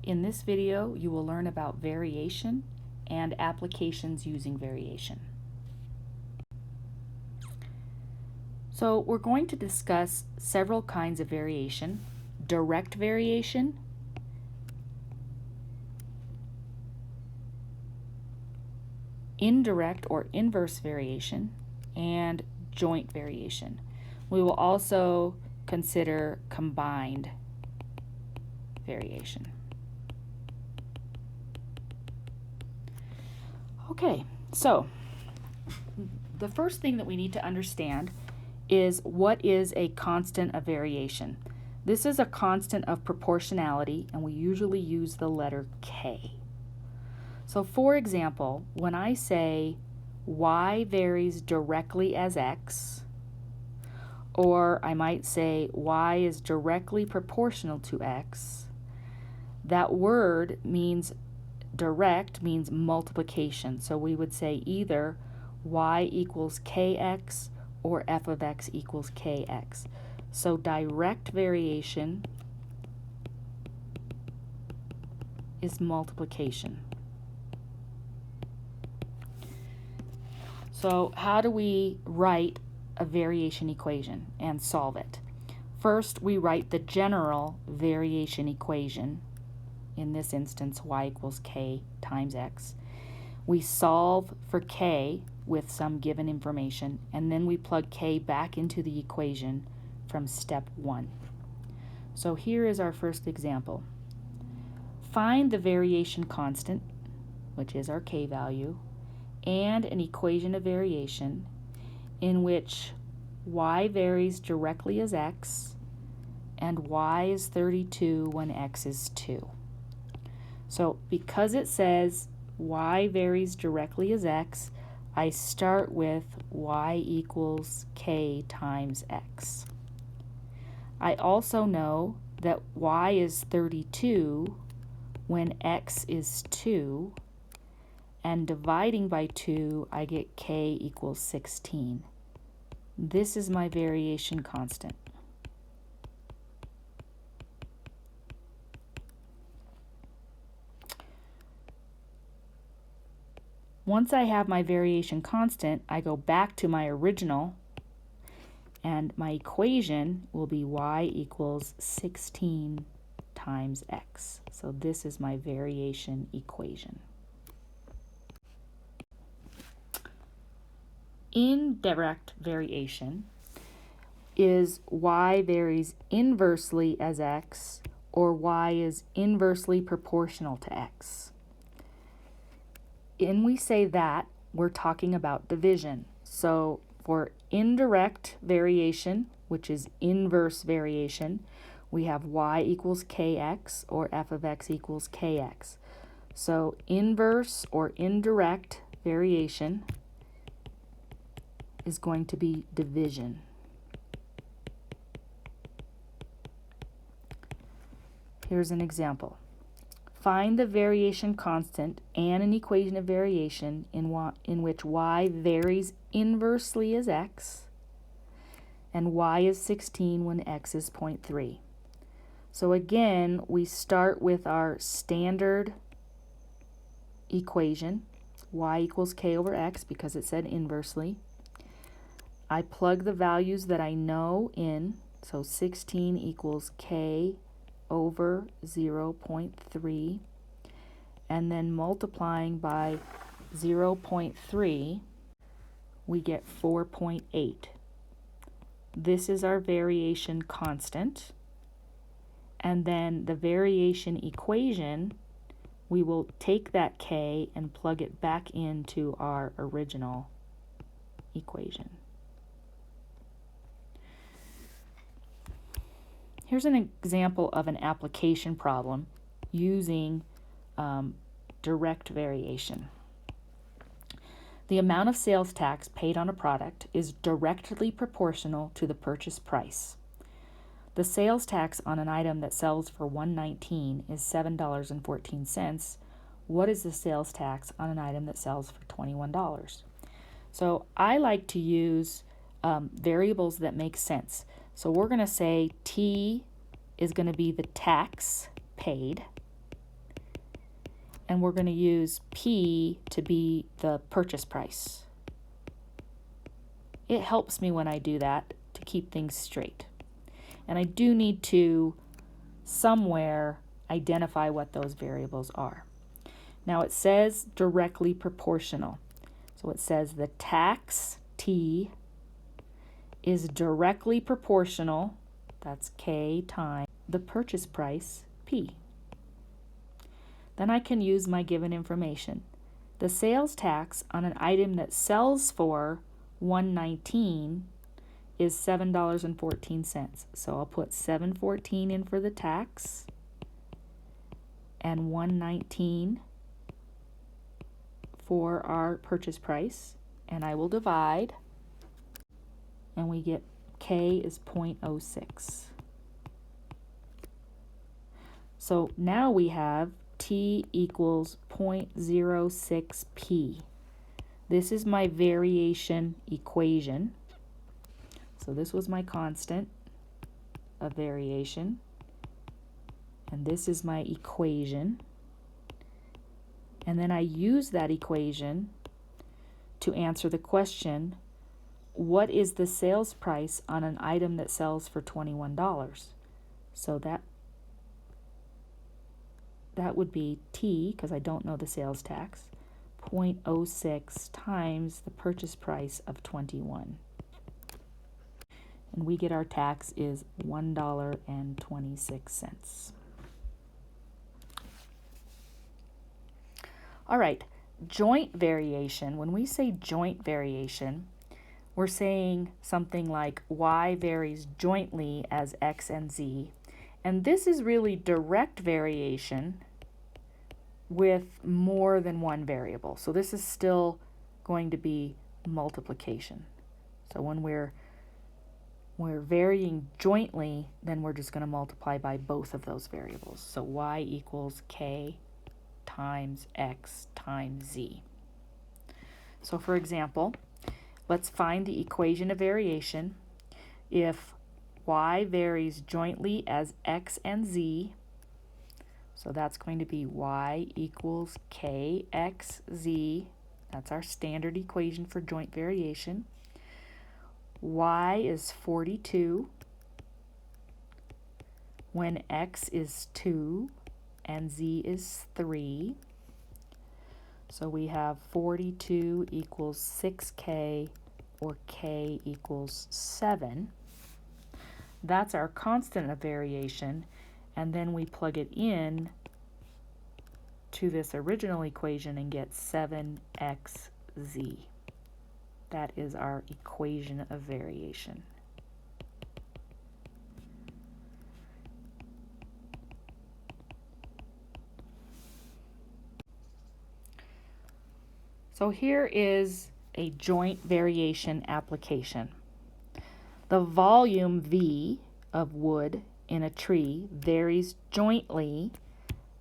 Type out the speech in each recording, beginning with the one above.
In this video, you will learn about variation and applications using variation. So we're going to discuss several kinds of variation: direct variation, indirect or inverse variation, and joint variation. We will also consider combined variation. Okay, so the first thing that we need to understand is what is a constant of variation. This is a constant of proportionality, and we usually use the letter K. So for example, when I say y varies directly as x, or I might say y is directly proportional to x, that word means direct means multiplication. So we would say either y equals kx or f of x equals kx. So direct variation is multiplication. So how do we write a variation equation and solve it? First, we write the general variation equation. In this instance, y equals k times x. We solve for k with some given information, and then we plug k back into the equation from step 1. So here is our first example. Find the variation constant, which is our k value, and an equation of variation in which y varies directly as x and y is 32 when x is 2. So because it says y varies directly as x, I start with y equals k times x. I also know that y is 32 when x is 2, and dividing by 2, I get k equals 16. This is my variation constant. Once I have my variation constant, I go back to my original, and my equation will be y equals 16 times x. So this is my variation equation. Indirect variation is y varies inversely as x, or y is inversely proportional to x. When we say that, we're talking about division. So for indirect variation, which is inverse variation, we have y equals kx or f of x equals kx. So inverse or indirect variation is going to be division. Here's an example. Find the variation constant and an equation of variation in which y varies inversely as x and y is 16 when x is 0.3. So again, we start with our standard equation, y equals k over x because it said inversely. I plug the values that I know in, so 16 equals k over 0.3, and then multiplying by 0.3, we get 4.8. This is our variation constant, and then the variation equation, we will take that k and plug it back into our original equation. Here's an example of an application problem using direct variation. The amount of sales tax paid on a product is directly proportional to the purchase price. The sales tax on an item that sells for $1.19 is $7.14. What is the sales tax on an item that sells for $21? So I like to use variables that make sense. So we're going to say T is going to be the tax paid, and we're going to use P to be the purchase price. It helps me when I do that to keep things straight. And I do need to somewhere identify what those variables are. Now it says directly proportional. So it says the tax, T, is directly proportional, that's K, times the purchase price, P. Then I can use my given information. The sales tax on an item that sells for $119 is $7.14. So I'll put $7.14 in for the tax and $119 for our purchase price, and I will divide, and we get K is 0.06. So now we have T equals 0.06P. This is my variation equation. So this was my constant of variation, and this is my equation. And then I use that equation to answer the question, what is the sales price on an item that sells for $21? So that would be T, because I don't know the sales tax, 0.06 times the purchase price of $21. And we get our tax is $1.26. All right, joint variation. When we say joint variation, we're saying something like y varies jointly as x and z. And this is really direct variation with more than one variable. So this is still going to be multiplication. So when we're varying jointly, then we're just going to multiply by both of those variables. So y equals k times x times z. So for example, let's find the equation of variation. If y varies jointly as x and z, so that's going to be y equals kxz. That's our standard equation for joint variation. Y is 42 when x is 2 and z is 3. So we have 42 equals 6k, or k equals 7. That's our constant of variation, and then we plug it in to this original equation and get 7xz. That is our equation of variation. So here is a joint variation application. The volume V of wood in a tree varies jointly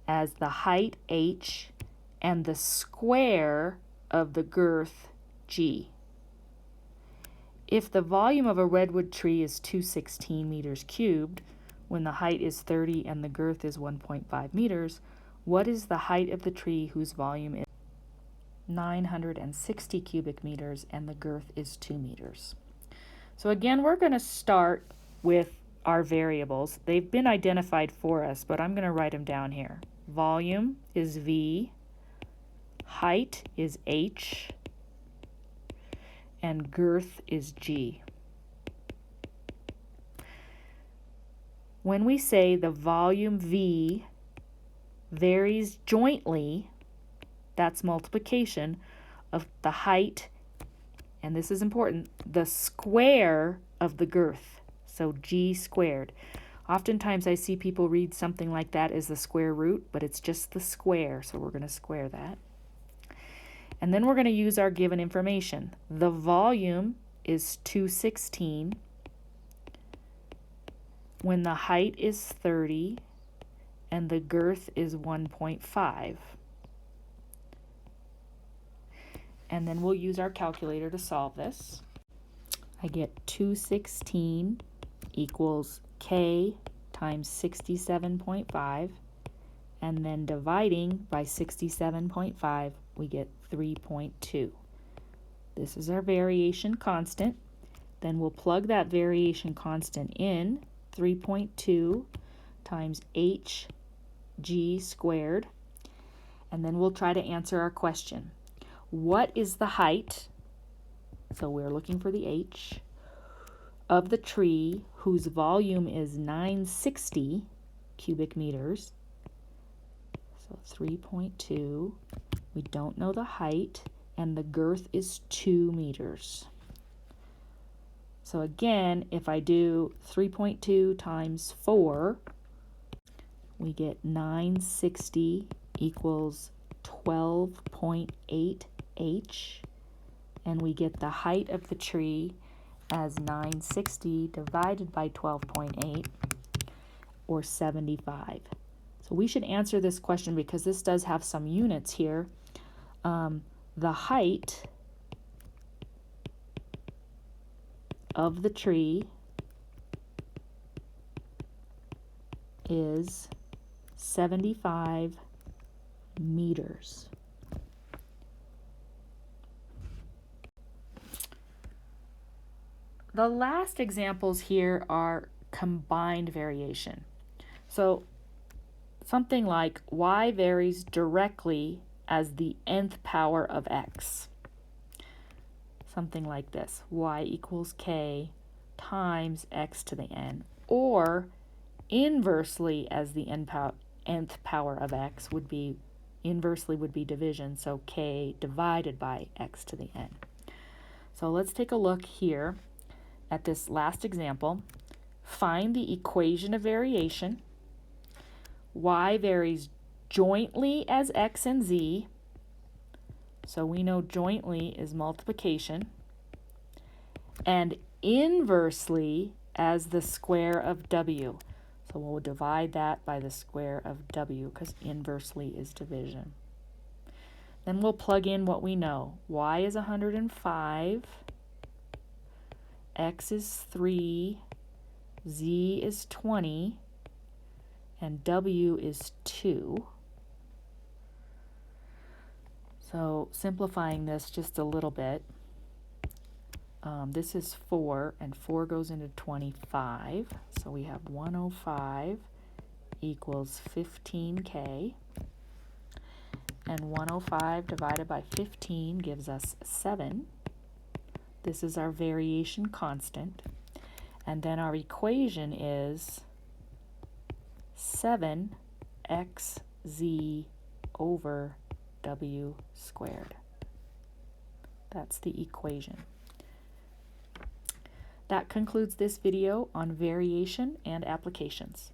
as the height h and the square of the girth g. If the volume of a redwood tree is 216 meters cubed, when the height is 30 and the girth is 1.5 meters, what is the height of the tree whose volume is 960 cubic meters and the girth is 2 meters? So again, we're going to start with our variables. They've been identified for us, but I'm going to write them down here. Volume is V, height is H, and girth is G. When we say the volume V varies jointly, that's multiplication of the height, and this is important, the square of the girth, so G squared. Oftentimes I see people read something like that as the square root, but it's just the square, so we're going to square that. And then we're going to use our given information. The volume is 216 when the height is 30 and the girth is 1.5. And then we'll use our calculator to solve this. I get 216 equals k times 67.5, and then dividing by 67.5, we get 3.2. This is our variation constant. Then we'll plug that variation constant in, 3.2 times hg squared, and then we'll try to answer our question. What is the height, so we're looking for the h, of the tree whose volume is 960 cubic meters? So 3.2, we don't know the height, and the girth is 2 meters. So again, if I do 3.2 times 4, we get 960 equals 12.8 h, and we get the height of the tree as 960 divided by 12.8, or 75. So we should answer this question because this does have some units here. The height of the tree is 75 meters. The last examples here are combined variation. So something like y varies directly as the nth power of x. Something like this, y equals k times x to the n, or inversely as the nth power of x would be, inversely would be division, so k divided by x to the n. So let's take a look here at this last example. Find the equation of variation. Y varies jointly as x and z. So we know jointly is multiplication. And inversely as the square of w. So we'll divide that by the square of w because inversely is division. Then we'll plug in what we know. Y is 105. X is 3. Z is 20. And w is 2. So simplifying this just a little bit, this is 4, and 4 goes into 25. So we have 105 equals 15k. And 105 divided by 15 gives us 7. This is our variation constant. And then our equation is 7xz over w squared. That's the equation. That concludes this video on variation and applications.